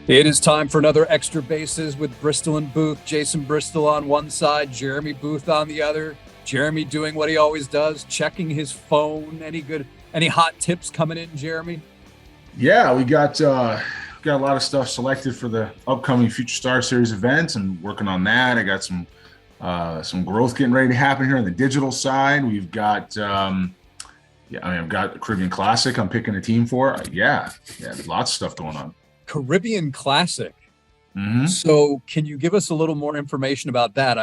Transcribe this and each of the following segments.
It is time for another Extra Bases with Bristol and Booth. Jason Bristol on one side, Jeremy Booth on the other. Jeremy doing what he always does, checking his phone. Any hot tips coming in, Jeremy? Yeah, we got a lot of stuff selected for the upcoming Future Star Series events. I'm working on that. I got some growth getting ready to happen here on the digital side. We've got I've got the Caribbean Classic I'm picking a team for. Yeah, lots of stuff going on. Caribbean Classic. Mm-hmm. So can you give us a little more information about that?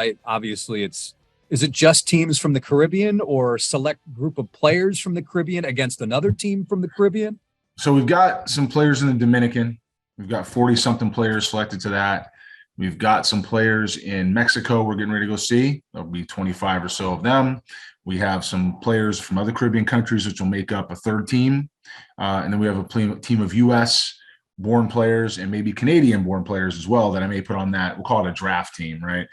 Is it just teams from the Caribbean or select group of players from the Caribbean against another team from the Caribbean? So we've got some players in the Dominican. We've got 40-something players selected to that. We've got some players in Mexico we're getting ready to go see. There'll be 25 or so of them. We have some players from other Caribbean countries, which will make up a third team. And then we have a team of U.S.-born players and maybe Canadian-born players as well that I may put on that. We'll call it a draft team, right?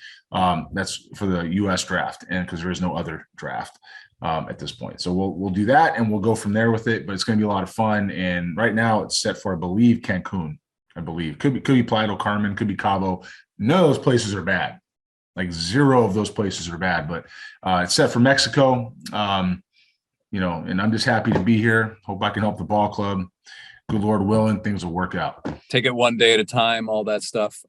That's for the U.S. draft, and because there is no other draft at this point. So we'll do that, and we'll go from there with it. But it's going to be a lot of fun. And right now it's set for, I believe, Cancun. I believe could be Playa del Carmen, could be Cabo. None of those places are bad. Like zero of those places are bad. But it's set for Mexico. And I'm just happy to be here. Hope I can help the ball club. Good Lord willing, things will work out. Take it one day at a time, all that stuff.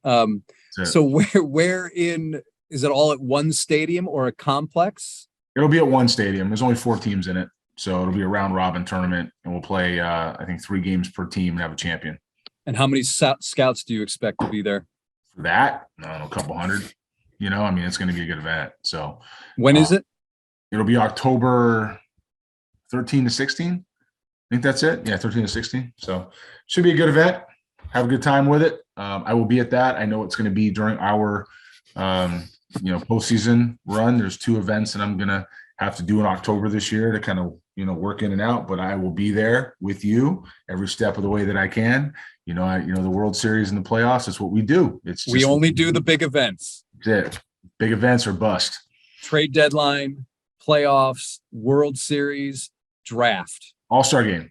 So where is it all at one stadium or a complex? It'll be at one stadium. There's only 4 teams in it. So it'll be a round robin tournament, and we'll play, I think, 3 games per team and have a champion. And how many scouts do you expect to be there? For that, I don't know, a couple hundred. It's going to be a good event. So when is it? It'll be October 13 to 16. I think that's it. Yeah, 13 to 16. So should be a good event. Have a good time with it. I will be at that. I know it's going to be during our, postseason run. There's 2 events that I'm going to have to do in October this year to kind of, work in and out, but I will be there with you every step of the way that I can. The World Series and the playoffs, it's what we do. We only do the big events. That's it. Big events or bust. Trade deadline, playoffs, World Series, draft. All-Star game.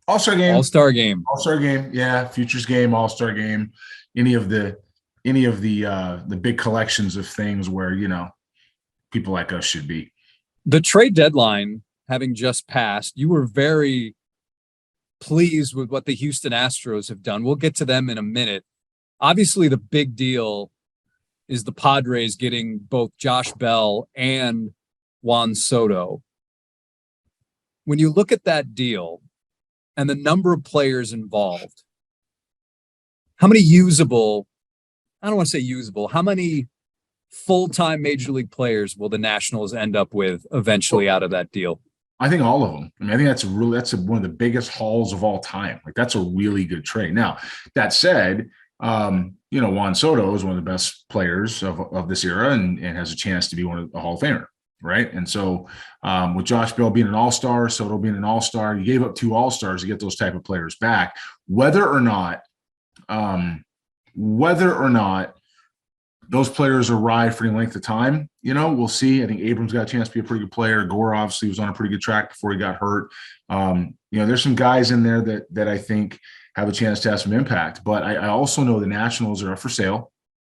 Yeah. Futures game, All-Star game, any of the big collections of things where, people like us should be. The trade deadline having just passed, you were very pleased with what the Houston Astros have done. We'll get to them in a minute. Obviously, the big deal is the Padres getting both Josh Bell and Juan Soto. When you look at that deal and the number of players involved, how many full-time major league players will the Nationals end up with eventually out of that deal? I think all of them. I think that's one of the biggest hauls of all time. Like, that's a really good trade. Now, that said, Juan Soto is one of the best players of this era and has a chance to be a Hall of Famer, right? And so with Josh Bell being an all-star, Soto being an all-star, you gave up 2 all-stars to get those type of players back. Whether or not those players arrive for any length of time, we'll see. I think Abrams got a chance to be a pretty good player. Gore obviously was on a pretty good track before he got hurt. There's some guys in there that I think have a chance to have some impact. But I also know the Nationals are up for sale,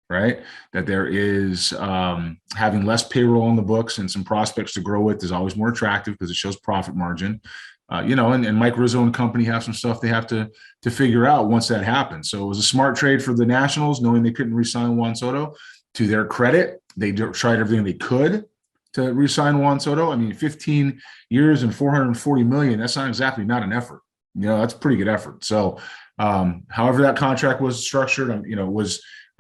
right? That there is having less payroll on the books and some prospects to grow with is always more attractive because it shows profit margin. And Mike Rizzo and company have some stuff they have to figure out once that happens. So it was a smart trade for the Nationals, knowing they couldn't re-sign Juan Soto. To their credit, they tried everything they could to re-sign Juan Soto. 15 years and $440 million, that's not exactly not an effort. That's a pretty good effort. So however that contract was structured, I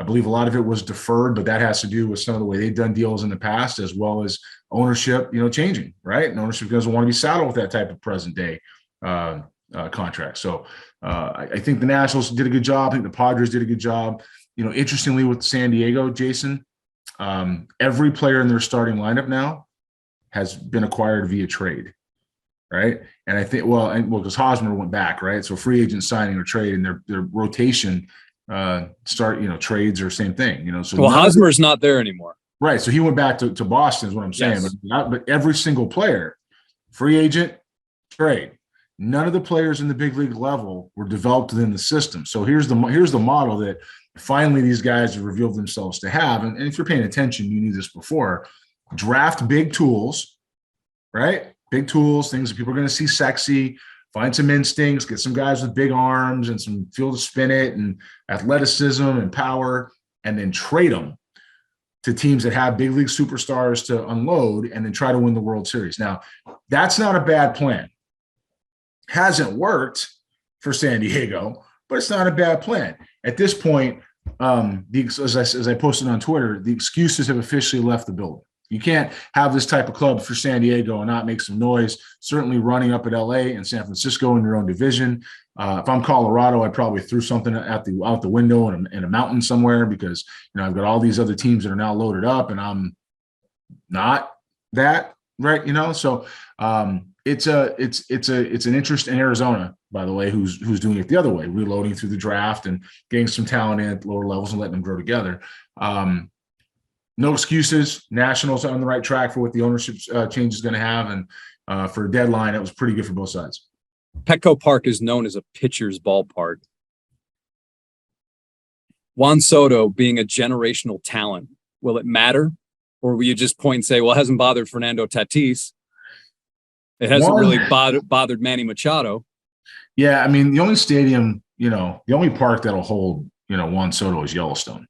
believe a lot of it was deferred, but that has to do with some of the way they've done deals in the past, as well as ownership, changing, right? And ownership doesn't want to be saddled with that type of present day contract. So I think the Nationals did a good job. I think the Padres did a good job. Interestingly with San Diego, Jason, every player in their starting lineup now has been acquired via trade, right? And I think, because Hosmer went back, right? So free agent signing or trade, and their rotation trades are same thing, So Hosmer's not there anymore. Right. So he went back to Boston is what I'm saying. Yes. But every single player, free agent, trade. None of the players in the big league level were developed within the system. So here's the model that finally these guys have revealed themselves to have. And if you're paying attention, you knew this before. Draft big tools, right? Big tools, things that people are going to see sexy. Find some instincts, get some guys with big arms and some feel to spin it and athleticism and power, and then trade them to teams that have big league superstars to unload and then try to win the World Series. Now, that's not a bad plan. Hasn't worked for San Diego, but it's not a bad plan. At this point, as I posted on Twitter, the excuses have officially left the building. You can't have this type of club for San Diego and not make some noise, certainly running up at LA and San Francisco in your own division. If I'm Colorado, I probably threw something out the window in a mountain somewhere, because, I've got all these other teams that are now loaded up and I'm not that, right? So it's an interest in Arizona, by the way, who's doing it the other way, reloading through the draft and getting some talent in at lower levels and letting them grow together. No excuses. Nationals on the right track for what the ownership change is going to have. And for a deadline, it was pretty good for both sides. Petco Park is known as a pitcher's ballpark. Juan Soto being a generational talent, will it matter? Or will you just point and say, well, it hasn't bothered Fernando Tatis. It hasn't really bothered Manny Machado. Yeah, I mean, the only stadium, the only park that'll hold, Juan Soto is Yellowstone.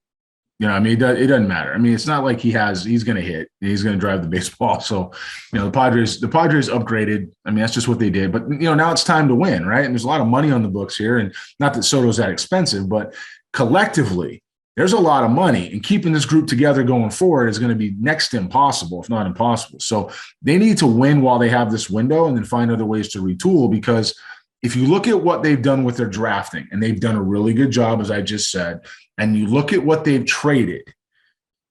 It doesn't matter. I mean, it's not like he's going to hit. He's going to drive the baseball. So, the Padres upgraded. I mean, that's just what they did. But, now it's time to win, right? And there's a lot of money on the books here. And not that Soto's that expensive, but collectively, there's a lot of money. And keeping this group together going forward is going to be next to impossible, if not impossible. So they need to win while they have this window and then find other ways to retool, because if you look at what they've done with their drafting, and they've done a really good job, as I just said, and you look at what they've traded,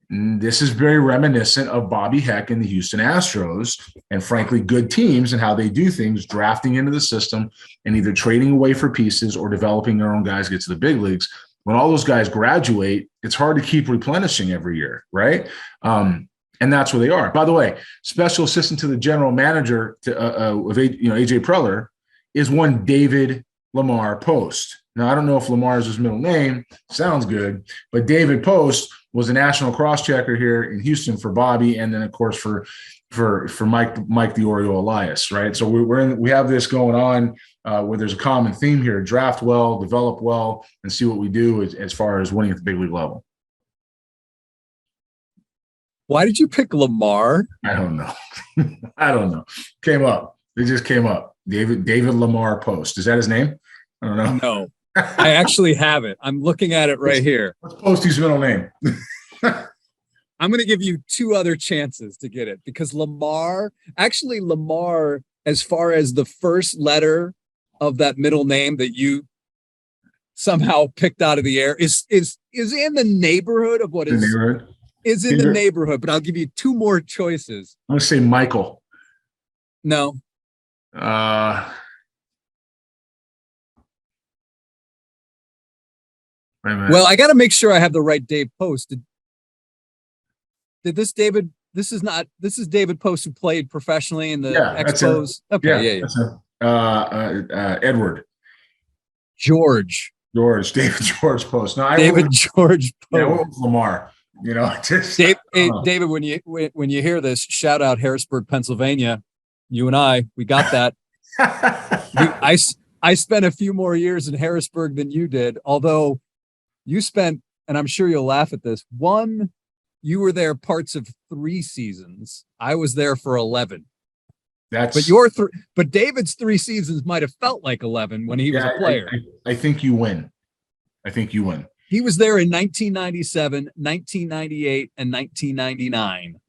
this is very reminiscent of Bobby Heck and the Houston Astros, and frankly, good teams and how they do things, drafting into the system and either trading away for pieces or developing their own guys get to the big leagues. When all those guys graduate, it's hard to keep replenishing every year, right? And that's where they are. By the way, special assistant to the general manager of AJ Preller is one David Lamar Post. Now, I don't know if Lamar is his middle name. Sounds good. But David Post was a national cross-checker here in Houston for Bobby, and then, of course, for Mike the Oreo Elias, right? So we have this going on where there's a common theme here: draft well, develop well, and see what we do as far as winning at the big league level. Why did you pick Lamar? I don't know. I don't know. Came up. It just came up. David Lamar Post. Is that his name? I don't know. No. I actually have it. I'm looking at it right here. Let's post his middle name. I'm going to give you two other chances to get it, because Lamar, as far as the first letter of that middle name that you somehow picked out of the air, is in the neighborhood of what is in the neighborhood. But I'll give you two more choices. I'm going to say Michael. No. Wait a minute. Well, I got to make sure I have the right Dave Post. Did this David? This is David Post, who played professionally in the Expos. Okay, yeah. Edward. George. David George Post. No, George Post. Yeah, what was Lamar? David, when you hear this, shout out Harrisburg, Pennsylvania. You and we got that. I spent a few more years in Harrisburg than you did, although you spent, and I'm sure you'll laugh at this, you were there parts of 3 seasons. I was there for 11. But David's 3 seasons might have felt like 11 when he was a player. I think you win. He was there in 1997, 1998, and 1999.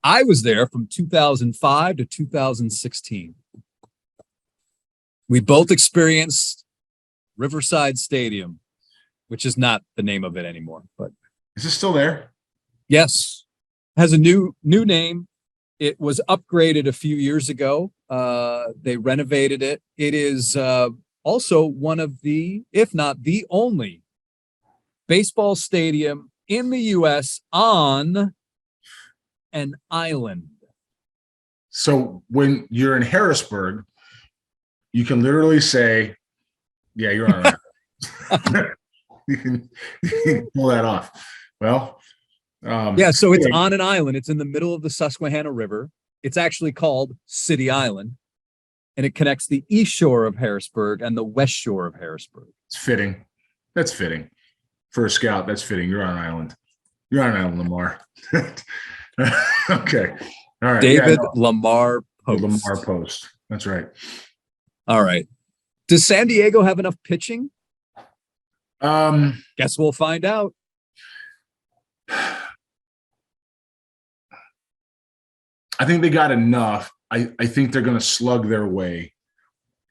I was there from 2005 to 2016. We both experienced Riverside Stadium, which is not the name of it anymore. But is it still there? Yes, has a new name. It was upgraded a few years ago. They renovated it. It is also one of the, if not the only, baseball stadium in the U.S. on an island. So when you're in Harrisburg, You can literally say, yeah, you're on an you can pull that off. Well, yeah, so it's on an island. It's in the middle of the Susquehanna River. It's actually called City Island, and it connects the east shore of Harrisburg and the west shore of Harrisburg. It's fitting. That's fitting. For a scout, that's fitting. You're on an island. You're on an island, Lamar. Okay. All right. David Lamar Post. Lamar Post. That's right. All right. Does San Diego have enough pitching? Guess we'll find out. I think they got enough. I think they're going to slug their way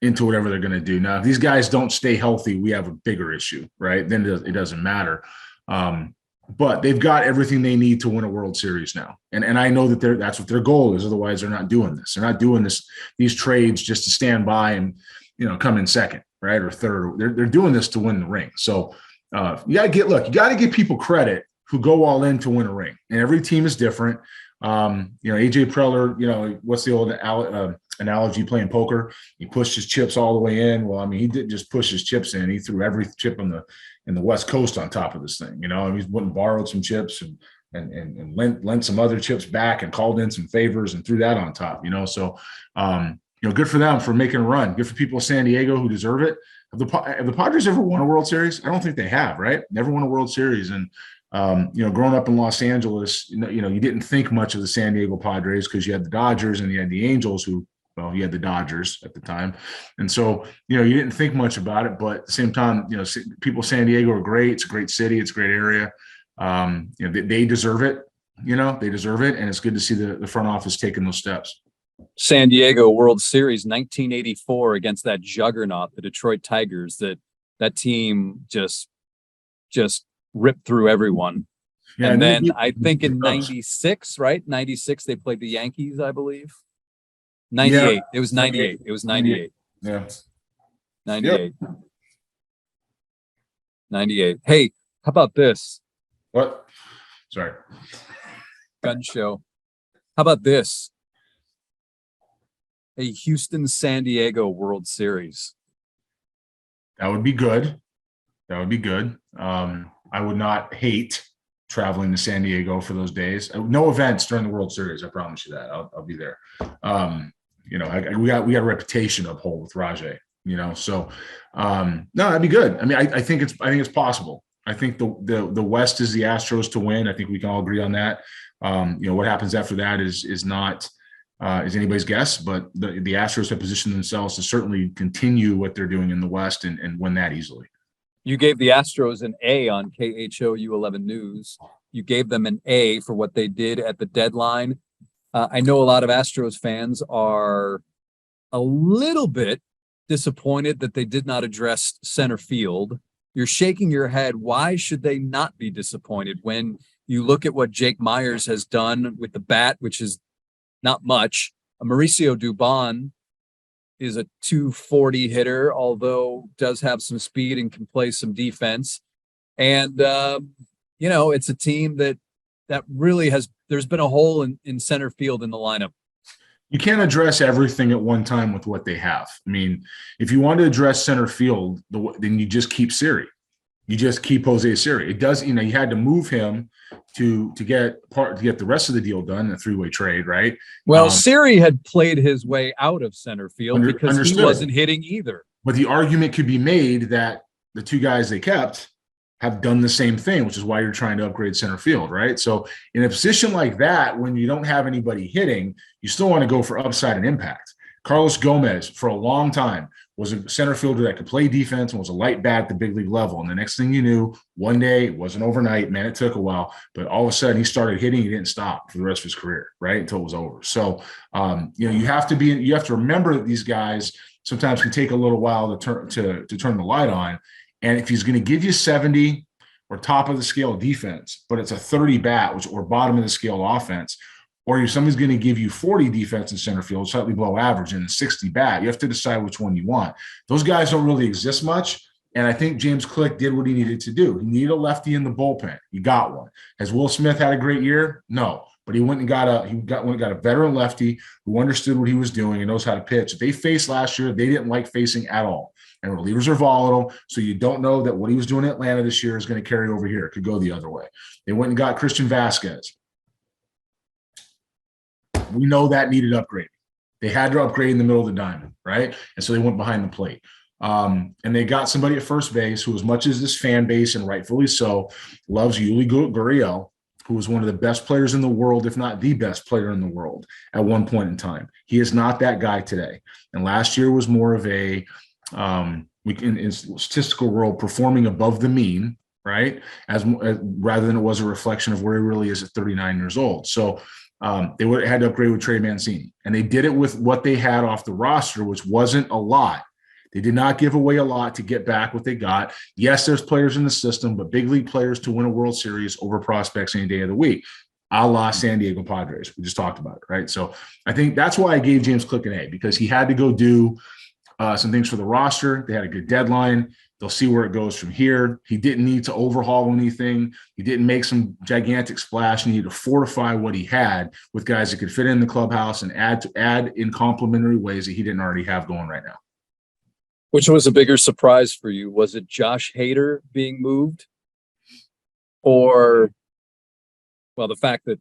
into whatever they're going to do. Now, if these guys don't stay healthy, we have a bigger issue, right? Then it doesn't matter. But they've got everything they need to win a World Series now. And I know that that's what their goal is. Otherwise, they're not doing this. They're not doing these trades just to stand by and, come in second, right? Or third. They're doing this to win the ring. So you got to give people credit who go all in to win a ring. And every team is different. AJ Preller, what's the old analogy playing poker? He pushed his chips all the way in. Well, I mean, he didn't just push his chips in. He threw every chip in the West Coast on top of this thing. He went and borrowed some chips and lent some other chips back and called in some favors and threw that on top. So good for them for making a run. Good for people of San Diego who deserve it. Have the Padres ever won a World Series? I don't think they have, right? Never won a World Series. And growing up in Los Angeles, you didn't think much of the San Diego Padres because you had the Dodgers and you had the Angels you had the Dodgers at the time. And so, you didn't think much about it, but at the same time, people of San Diego are great. It's a great city. It's a great area. They deserve it. They deserve it. And it's good to see the front office taking those steps. San Diego World Series 1984 against that juggernaut, the Detroit Tigers, that team just ripped through everyone. Yeah, and then I think in 96, right? 96, they played the Yankees, I believe. 98. Yeah. It was 98. It was 98. Yeah. 98. Yep. 98. Hey, how about this? What? Sorry. Gun show. How about this? A Houston San Diego World Series. That would be good. I would not hate traveling to San Diego for those days. No events during the World Series. I promise you that. I'll be there. We got a reputation uphold with Rajay. So no, that'd be good. I mean, I think it's possible. I think the West is the Astros to win. I think we can all agree on that. What happens after that is not is anybody's guess, but the Astros have positioned themselves to certainly continue what they're doing in the West and win that easily. You gave the Astros an A on KHOU 11 News. You gave them an A for what they did at the deadline. I know a lot of Astros fans are a little bit disappointed that they did not address center field. You're shaking your head. Why should they not be disappointed when you look at what Jake Myers has done with the bat, which is not much? Mauricio Dubon is a 240 hitter, although does have some speed and can play some defense. And, it's a team that really there's been a hole in center field in the lineup. You can't address everything at one time with what they have. I mean, if you want to address center field, then you just keep Siri. You just keep Jose Siri. It does, you had to move him to get the rest of the deal done, a three-way trade, right? Well, Siri had played his way out of center field because he wasn't hitting either. But the argument could be made that the two guys they kept have done the same thing, which is why you're trying to upgrade center field, right? So in a position like that, when you don't have anybody hitting, you still want to go for upside and impact. Carlos Gomez, for a long time, was a center fielder that could play defense and was a light bat at the big league level. And the next thing you knew, one day, it wasn't overnight, man, it took a while, but all of a sudden he started hitting, he didn't stop for the rest of his career, right? Until it was over. So, you have to remember that these guys sometimes can take a little while to turn the light on. And if he's going to give you 70 or top of the scale defense, but it's a 30 bat, or bottom of the scale offense, or somebody's going to give you 40 defense in center field, slightly below average, and a 60 bat, you have to decide which one you want. Those guys don't really exist much. And I think James Click did what he needed to do. He needed a lefty in the bullpen. He got one. Has Will Smith had a great year? No. But he went and got a veteran lefty who understood what he was doing and knows how to pitch. They faced last year, they didn't like facing at all. And relievers are volatile, so you don't know that what he was doing in Atlanta this year is going to carry over here. It could go the other way. They went and got Christian Vasquez. We know that needed upgrading. They had to upgrade in the middle of the diamond, right? And so they went behind the plate. And they got somebody at first base who, as much as this fan base, and rightfully so, loves Yuli Gurriel, who was one of the best players in the world, if not the best player in the world at one point in time. He is not that guy today. And last year was more of a in statistical world performing above the mean, right? As rather than it was a reflection of where he really is at 39 years old. So they would have had to upgrade with Trey Mancini, and they did it with what they had off the roster, which wasn't a lot. They did not give away a lot to get back what they got. Yes, there's players in the system, but big league players to win a World Series over prospects any day of the week, a la San Diego Padres. We just talked about it, right? So I think that's why I gave James Click an A, because he had to go do some things for the roster. They had a good deadline. They'll see where it goes from here. He didn't need to overhaul anything. He didn't make some gigantic splash. He needed to fortify what he had with guys that could fit in the clubhouse and add in complementary ways that he didn't already have going right now. Which was a bigger surprise for you? Was it Josh Hader being moved? Or, well, the fact that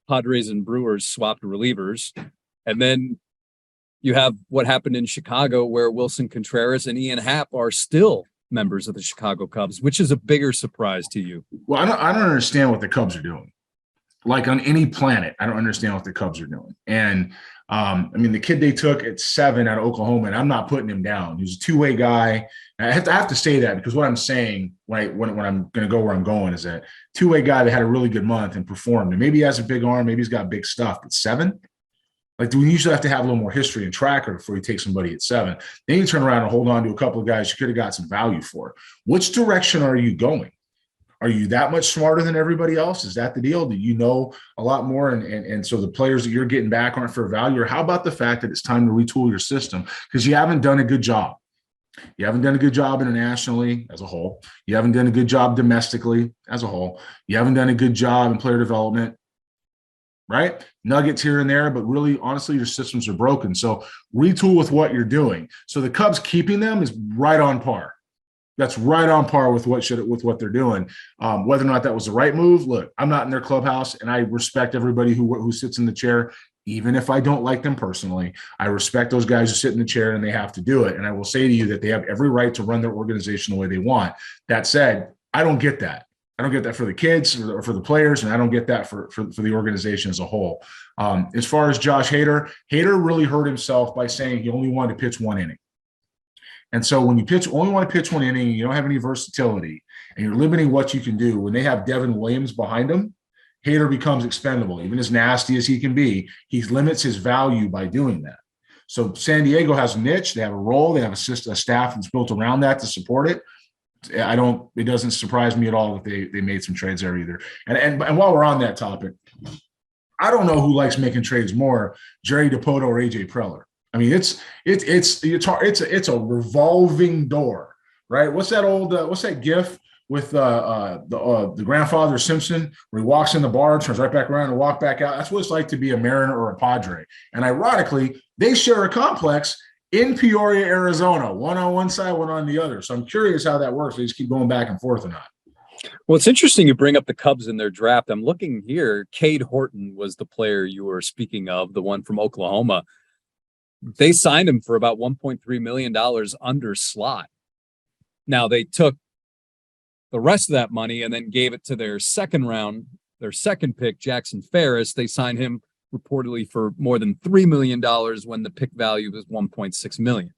Padres and Brewers swapped relievers, and then you have what happened in Chicago where Wilson Contreras and Ian Happ are still members of the Chicago Cubs, which is a bigger surprise to you? Well, I don't understand what the Cubs are doing. Like on any planet, I don't understand what the Cubs are doing. And I mean, the kid they took at 7 out of Oklahoma, and I'm not putting him down. He's a two-way guy. And I have to say that because what I'm saying when I'm going to go where I'm going is that two-way guy that had a really good month and performed. And maybe he has a big arm, maybe he's got big stuff, but 7? Like, do we usually have to have a little more history and tracker before you take somebody at 7? Then you turn around and hold on to a couple of guys you could have got some value for. Which direction are you going? Are you that much smarter than everybody else? Is that the deal? Do you know a lot more? And so the players that you're getting back aren't for value? Or how about the fact that it's time to retool your system because you haven't done a good job? You haven't done a good job internationally as a whole. You haven't done a good job domestically as a whole. You haven't done a good job in player development, right? Nuggets here and there, but really, honestly, your systems are broken. So retool with what you're doing. So the Cubs keeping them is right on par. That's right on par with what they're doing. Whether or not that was the right move, look, I'm not in their clubhouse, and I respect everybody who sits in the chair, even if I don't like them personally. I respect those guys who sit in the chair and they have to do it. And I will say to you that they have every right to run their organization the way they want. That said, I don't get that. I don't get that for the kids or for the players, and I don't get that for the organization as a whole. As far as Josh Hader really hurt himself by saying he only wanted to pitch 1 inning. And so when you only want to pitch 1 inning, you don't have any versatility, and you're limiting what you can do. When they have Devin Williams behind him, Hader becomes expendable. Even as nasty as he can be, he limits his value by doing that. So San Diego has a niche. They have a role. They have a staff that's built around that to support it. It doesn't surprise me at all that they made some trades there either. And while we're on that topic, I don't know who likes making trades more, Jerry Dipoto or AJ Preller. I mean, it's a revolving door, right? What's that gif with the grandfather Simpson where he walks in the bar, turns right back around and walk back out? That's what it's like to be a Mariner or a Padre. And ironically, they share a complex in Peoria, Arizona, one on one side, one on the other. So I'm curious how that works. They just keep going back and forth or not. Well, it's interesting you bring up the Cubs in their draft. I'm looking here. Cade Horton was the player you were speaking of, the one from Oklahoma. They signed him for about $1.3 million under slot. Now they took the rest of that money and then gave it to their second pick, Jackson Ferris. They signed him reportedly for more than $3 million when the pick value was $1.6 million.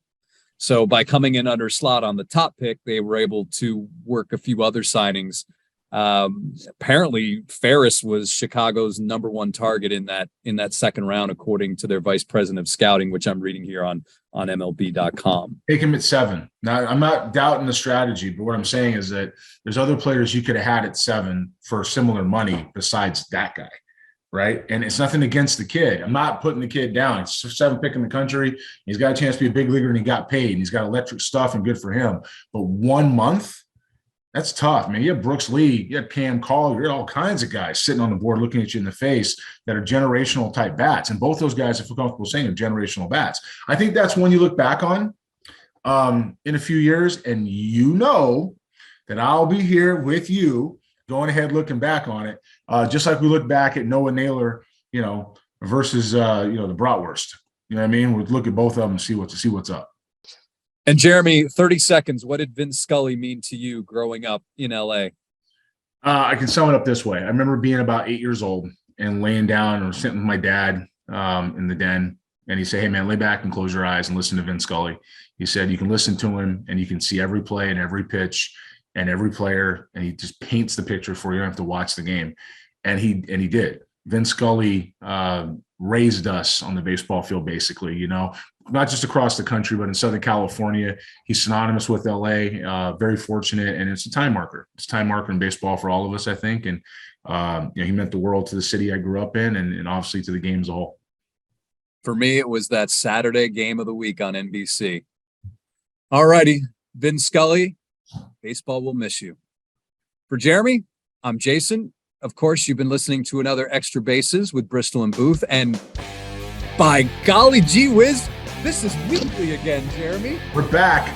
So by coming in under slot on the top pick, they were able to work a few other signings. Apparently Ferris was Chicago's number 1 target in that second round, according to their vice president of scouting, which I'm reading here on MLB.com. Take him at 7. Now, I'm not doubting the strategy, but what I'm saying is that there's other players you could have had at 7 for similar money besides that guy, right? And it's nothing against the kid. I'm not putting the kid down. It's 7th pick in the country. He's got a chance to be a big leaguer, and he got paid, and he's got electric stuff, and good for him. But 1 month, That's tough, man. You have Brooks Lee, you have Cam Collier, you have all kinds of guys sitting on the board looking at you in the face that are generational type bats. And both those guys, I feel comfortable saying, are generational bats. I think that's one you look back on in a few years, and you know that I'll be here with you going ahead looking back on it, just like we look back at Noah Naylor, versus the Bratwurst. You know what I mean? We'd look at both of them and see what's up. And Jeremy, 30 seconds. What did Vin Scully mean to you growing up in LA? I can sum it up this way. I remember being about 8 years old and laying down or sitting with my dad in the den. And he said, "Hey man, lay back and close your eyes and listen to Vin Scully." He said, "You can listen to him and you can see every play and every pitch and every player. And he just paints the picture for you. You don't have to watch the game." And he did. Vin Scully raised us on the baseball field, basically, not just across the country, but in Southern California. He's synonymous with LA, very fortunate. And it's a time marker. It's a time marker in baseball for all of us, I think. And, he meant the world to the city I grew up in and obviously to the game as a whole. For me, it was that Saturday game of the week on NBC. All righty. Vin Scully, baseball will miss you. For Jeremy, I'm Jason. Of course, you've been listening to another Extra Bases with Bristol and Booth. And by golly gee whiz, this is weekly again, Jeremy. We're back.